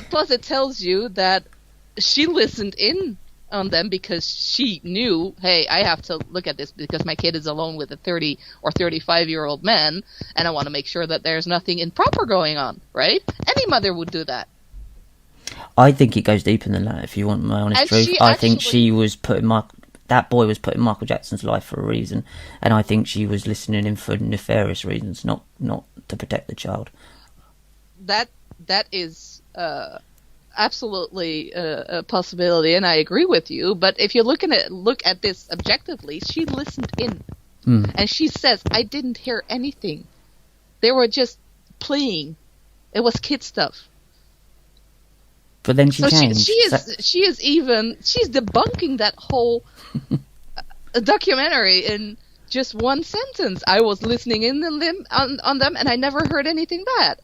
Plus, it tells you that she listened in on them because she knew, hey, I have to look at this because my kid is alone with a 30 or 35-year-old man, and I want to make sure that there's nothing improper going on, right? Any mother would do that. I think it goes deeper than that, if you want my honest truth. I think she was that boy was put in Michael Jackson's life for a reason, and I think she was listening in for nefarious reasons, not to protect the child. That is absolutely a possibility, and I agree with you. But if you look at this objectively, she listened in, and she says, "I didn't hear anything. They were just playing. It was kid stuff." But then she changed. She's debunking that whole documentary in just one sentence. I was listening in on them, and I never heard anything bad.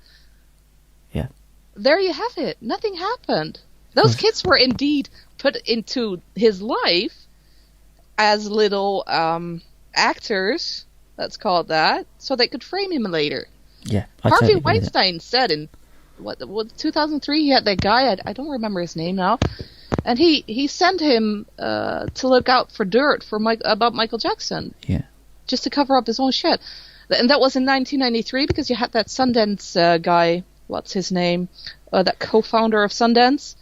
Yeah. There you have it. Nothing happened. Those kids were indeed put into his life as little actors, let's call it that, so they could frame him later. Yeah. Harvey Weinstein said in what 2003 he had that guy, I don't remember his name now, and he sent him to look out for dirt about Michael Jackson. Yeah. Just to cover up his own shit. And that was in 1993 because you had that Sundance guy. What's his name? That co-founder of Sundance,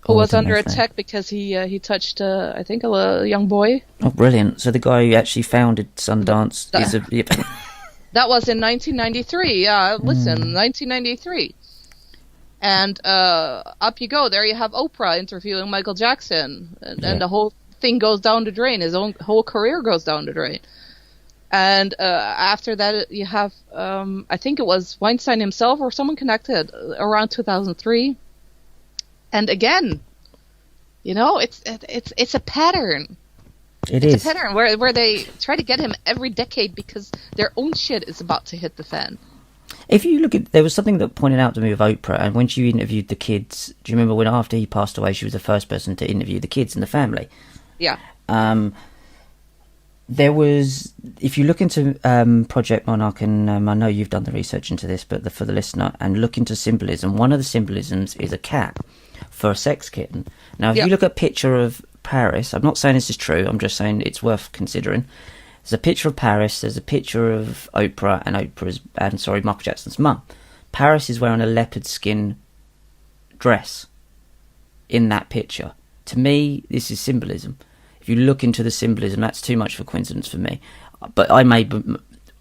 who was under attack because he touched, I think, a young boy. Oh, brilliant! So the guy who actually founded Sundance is a. Yep. That was in 1993. Yeah, listen, 1993. And up you go. There you have Oprah interviewing Michael Jackson, and the whole thing goes down the drain. His whole career goes down the drain. And after that, you have, I think it was Weinstein himself or someone connected around 2003. And again, you know, it's a pattern. It's a pattern where they try to get him every decade because their own shit is about to hit the fan. If you look at, there was something that pointed out to me with Oprah, and when she interviewed the kids, do you remember when after he passed away, she was the first person to interview the kids and the family? Yeah. There was, if you look into Project Monarch, and I know you've done the research into this, but for the listener, and look into symbolism, one of the symbolisms is a cat for a sex kitten. Now, if you look at a picture of Paris, I'm not saying this is true, I'm just saying it's worth considering. There's a picture of Paris, there's a picture of Oprah and Michael Jackson's mum. Paris is wearing a leopard skin dress in that picture. To me, this is symbolism. If you look into the symbolism, that's too much of a coincidence for me. But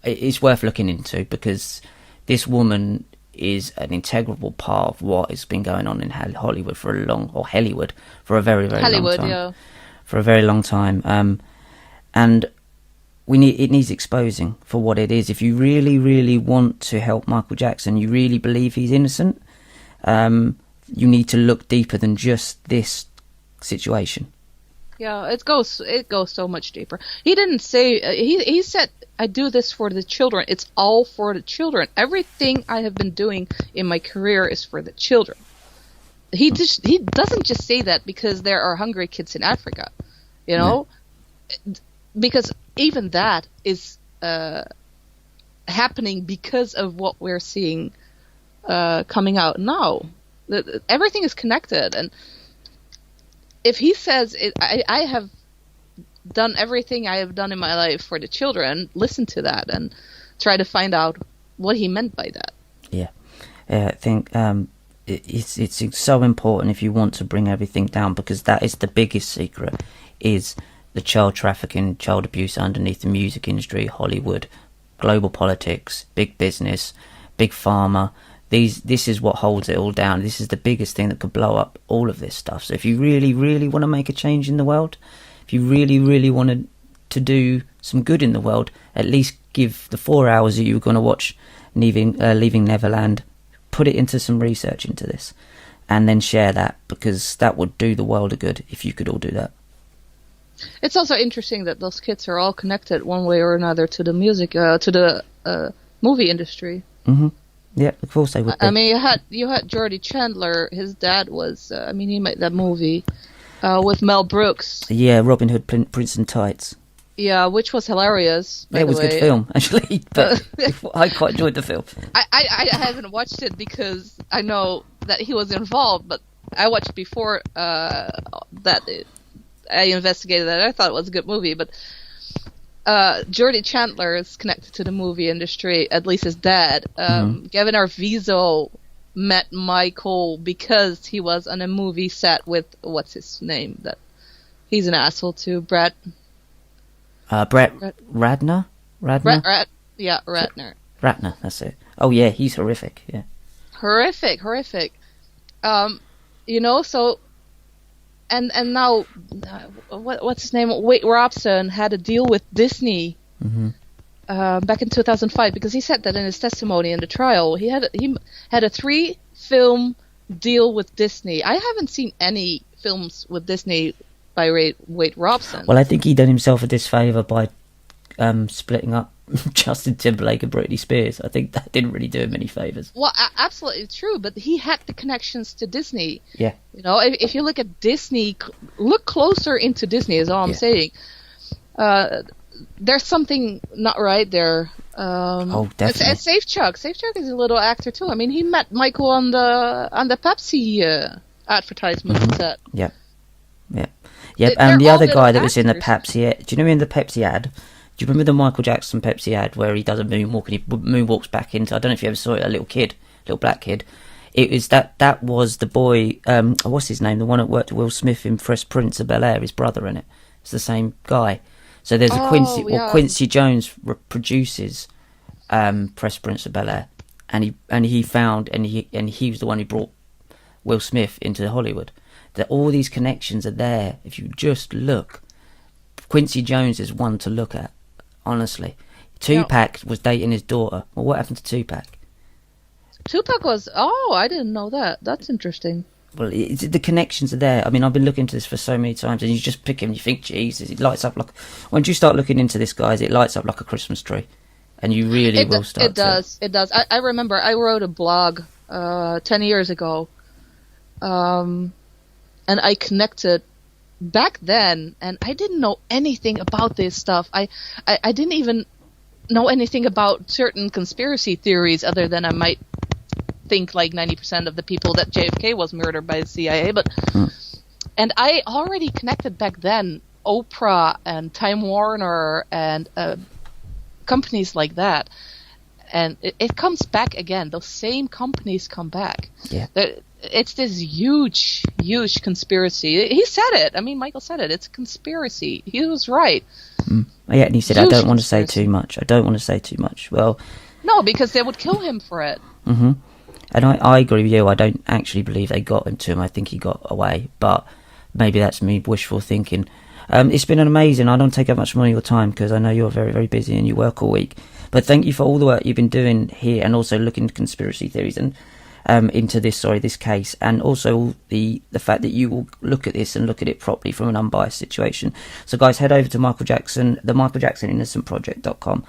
it's worth looking into because this woman is an integral part of what has been going on in Hollywood for a very, very long time. Yeah. For a very long time. And it needs exposing for what it is. If you really, really want to help Michael Jackson, you really believe he's innocent, you need to look deeper than just this situation. Yeah, it goes so much deeper. He didn't say he said I do this for the children. It's all for the children. Everything I have been doing in my career is for the children. He doesn't just say that because there are hungry kids in Africa, you know, because even that is happening because of what we're seeing coming out now. Everything is connected, and if he says I have done everything I have done in my life for the children, listen to that and try to find out what he meant by that. Yeah, I think it's so important if you want to bring everything down, because that is the biggest secret, is the child trafficking, child abuse underneath the music industry, Hollywood, global politics, big business, big pharma. This is what holds it all down. This is the biggest thing that could blow up all of this stuff. So if you really, really want to make a change in the world, if you really, really want to do some good in the world, at least give the 4 hours that you're going to watch Leaving Neverland, put it into some research into this, and then share that, because that would do the world a good if you could all do that. It's also interesting that those kids are all connected one way or another to the music, to the movie industry. Mm-hmm. Yeah, of course they would be. I mean, you had Geordie Chandler. His dad was. He made that movie with Mel Brooks. Yeah, Robin Hood, Prince and Tights. Yeah, which was hilarious. Yeah, it was a good film, actually. But I quite enjoyed the film. I haven't watched it because I know that he was involved, but I watched before that. I investigated that. I thought it was a good movie, but Geordie Chandler is connected to the movie industry, at least his dad. Gavin Arvizo met Michael because he was on a movie set with, what's his name? That he's an asshole too, Brett Radner? Yeah, Ratner. Ratner, that's it. Oh yeah, he's horrific. Yeah, horrific. So. And now, what's his name? Wade Robson had a deal with Disney back in 2005, because he said that in his testimony in the trial. He had a 3-film deal with Disney. I haven't seen any films with Disney by Wade Robson. Well, I think he done himself a disfavour by splitting up Justin Timberlake and Britney Spears. I think that didn't really do him any favours. Well, absolutely true, but he had the connections to Disney. Yeah. You know, if you look at Disney, look closer into Disney is all I'm saying. There's something not right there. Definitely. It's Safe Chuck. Safe Chuck is a little actor too. I mean, he met Michael on the Pepsi advertisement set. Yeah. And the other guy that was in the Pepsi ad, do you know in the Pepsi ad? Do you remember the Michael Jackson Pepsi ad where he does a moonwalk and he moonwalks back into, I don't know if you ever saw it, a little black kid. It was that was the boy, what's his name? The one that worked with Will Smith in Fresh Prince of Bel-Air, his brother in it. It's the same guy. So there's a Quincy Jones produces Fresh Prince of Bel-Air, and he was the one who brought Will Smith into Hollywood. That all these connections are there if you just look. Quincy Jones is one to look at, honestly. Tupac was dating his daughter. Well, what happened to Tupac? Tupac was... Oh, I didn't know that. That's interesting. Well, the connections are there. I mean, I've been looking into this for so many times, and you just pick him and you think, Jesus, it lights up like... Once you start looking into this, guys, it lights up like a Christmas tree. And you really will start It does. I remember I wrote a blog 10 years ago, and I connected back then, and I didn't know anything about this stuff. I didn't even know anything about certain conspiracy theories, other than I might think like 90% of the people that JFK was murdered by the CIA. And I already connected back then Oprah and Time Warner and companies like that. And it comes back again. Those same companies come back. Yeah. It's this huge conspiracy. He said it. I mean, Michael said it. It's a conspiracy. He was right. Yeah, and he said, I don't want to say too much. Well... No, because they would kill him for it. Mm-hmm. And I agree with you. I don't actually believe they got him to him. I think he got away. But maybe that's me wishful thinking. It's been an amazing... I don't take up much more of your time because I know you're very, very busy and you work all week. But thank you for all the work you've been doing here and also looking at conspiracy theories. And into this case, and also the fact that you will look at this and look at it properly from an unbiased situation. So guys, head over to Michael Jackson, the michaeljacksoninnocentproject.com,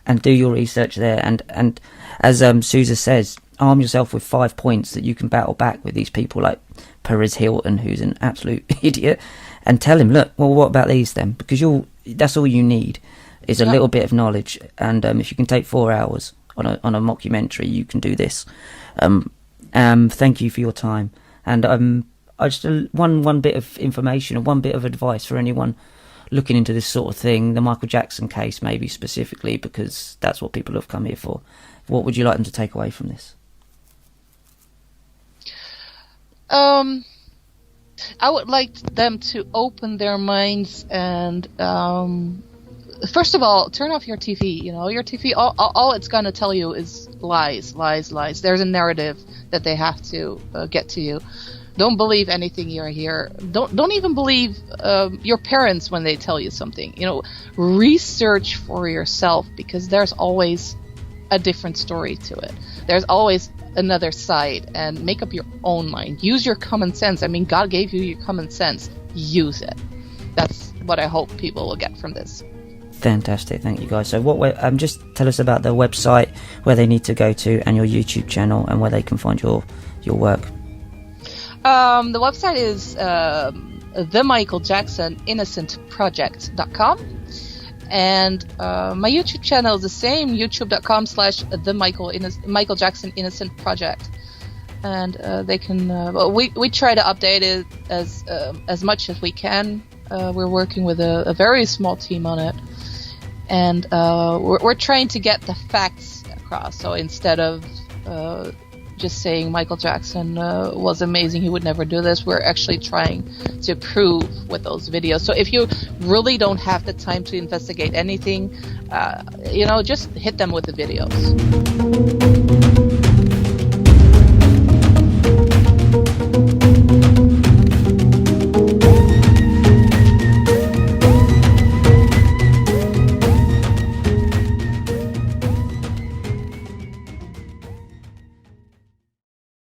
and do your research there, and as Sousa says, arm yourself with 5 points that you can battle back with these people like Perez Hilton, who's an absolute idiot, and tell him, look, well, what about these then? Because that's all you need is a little bit of knowledge, and if you can take 4 hours on a mockumentary, you can do this. Thank you for your time, and I just one bit of information or one bit of advice for anyone looking into this sort of thing, the Michael Jackson case maybe specifically, because that's what people have come here for. What would you like them to take away from this? I would like them to open their minds and first of all, turn off your TV. You know, your TV, all it's going to tell you is lies, lies, lies. There's a narrative that they have to get to you. Don't believe anything you hear. Don't even believe your parents when they tell you something. You know, research for yourself, because there's always a different story to it. There's always another side, and make up your own mind. Use your common sense. I mean, God gave you your common sense. Use it. That's what I hope people will get from this. Fantastic, thank you guys. So just tell us about the website, where they need to go to, and your YouTube channel, and where they can find your work. The website is themichaeljacksoninnocentproject.com, and my YouTube channel is the same, youtube.com/Michael Jackson Innocent Project, and they can we try to update it as much as we can. We're working with a very small team on it, and we're trying to get the facts across. So instead of just saying Michael Jackson was amazing, he would never do this, we're actually trying to prove with those videos. So if you really don't have the time to investigate anything, just hit them with the videos.